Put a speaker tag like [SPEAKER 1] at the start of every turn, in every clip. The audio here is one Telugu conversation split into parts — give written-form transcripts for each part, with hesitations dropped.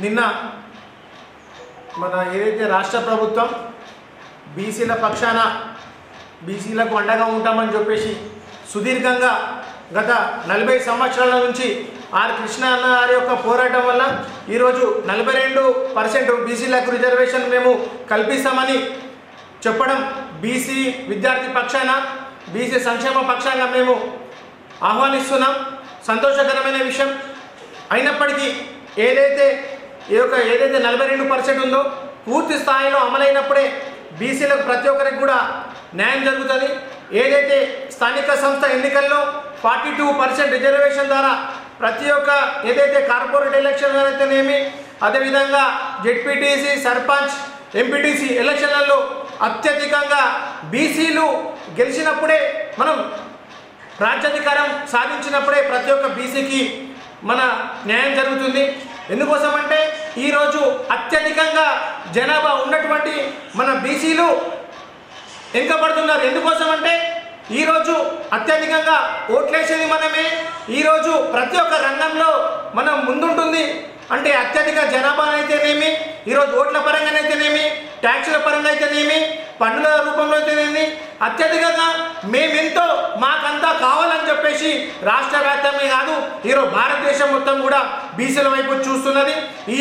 [SPEAKER 1] నిన్న మన ఏదైతే రాష్ట్ర ప్రభుత్వం బీసీల పక్షాన బీసీలకు అండగా ఉంటామని చెప్పేసి సుదీర్ఘంగా గత 40 సంవత్సరాల నుంచి ఆర్ కృష్ణ అన్న గారి యొక్క పోరాటం వల్ల ఈరోజు 42% బీసీలకు రిజర్వేషన్ మేము కల్పిస్తామని చెప్పడం బీసీ విద్యార్థి పక్షాన బీసీ సంక్షేమ పక్షంగా మేము ఆహ్వానిస్తున్నాం. సంతోషకరమైన విషయం. అయినప్పటికీ ఏదైతే 42% ఉందో పూర్తి స్థాయిలో అమలైనప్పుడే బీసీలకు ప్రతి ఒక్కరికి కూడా న్యాయం జరుగుతుంది. ఏదైతే స్థానిక సంస్థ ఎన్నికల్లో 42% రిజర్వేషన్ ద్వారా ప్రతి ఒక్క ఏదైతే కార్పొరేట్ ఎలక్షన్ అయితేనేమి, అదేవిధంగా జెడ్పీటీసీ, సర్పంచ్, ఎంపీటీసీ ఎలక్షన్లలో అత్యధికంగా బీసీలు గెలిచినప్పుడే, మనం రాజ్యాధికారం సాధించినప్పుడే ప్రతి ఒక్క బీసీకి మన న్యాయం జరుగుతుంది. ఎందుకోసమంటే ఈరోజు అత్యధికంగా జనాభా ఉన్నటువంటి మన బీసీలు వెనుకబడుతున్నారు. ఎందుకోసమంటే ఈరోజు అత్యధికంగా ఓట్లేసేది మనమే. ఈరోజు ప్రతి ఒక్క రంగంలో మనం ముందుంటుంది. అంటే అత్యధిక జనాభా అయితేనేమి, ఈరోజు ఓట్ల పరంగానైతేనేమి, ట్యాక్సుల పరంగా అయితేనేమి, పన్నుల రూపంలో అయితేనేమి, అత్యధికంగా మేమెంతో మాకంతా కావాలని చెప్పేసి రాష్ట్ర వ్యాప్తంగా కాదు, ఈరోజు భారతదేశం మొత్తం కూడా బీసీల వైపు చూస్తున్నది. ఈ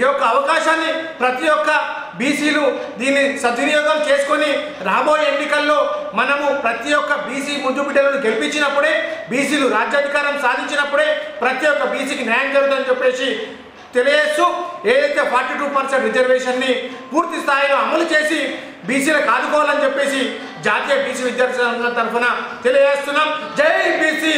[SPEAKER 1] యొక్క అవకాశాన్ని ప్రతి ఒక్క బీసీలు దీన్ని సద్వినియోగం చేసుకొని రాబోయే ఎన్నికల్లో మనము ప్రతి ఒక్క బీసీ ముద్దు బిడ్డలను గెలిపించినప్పుడే, బీసీలు రాజ్యాధికారం సాధించినప్పుడే ప్రతి ఒక్క బీసీకి న్యాయం జరుగుతుందని చెప్పేసి తెలియజేస్తూ, ఏదైతే 42% రిజర్వేషన్ని పూర్తి స్థాయిలో అమలు చేసి బీసీలకు ఆదుకోవాలని చెప్పేసి జాతీయ బీసీ విద్యార్థి సంఘం తరఫున తెలియజేస్తున్నాం. జై బీసీ.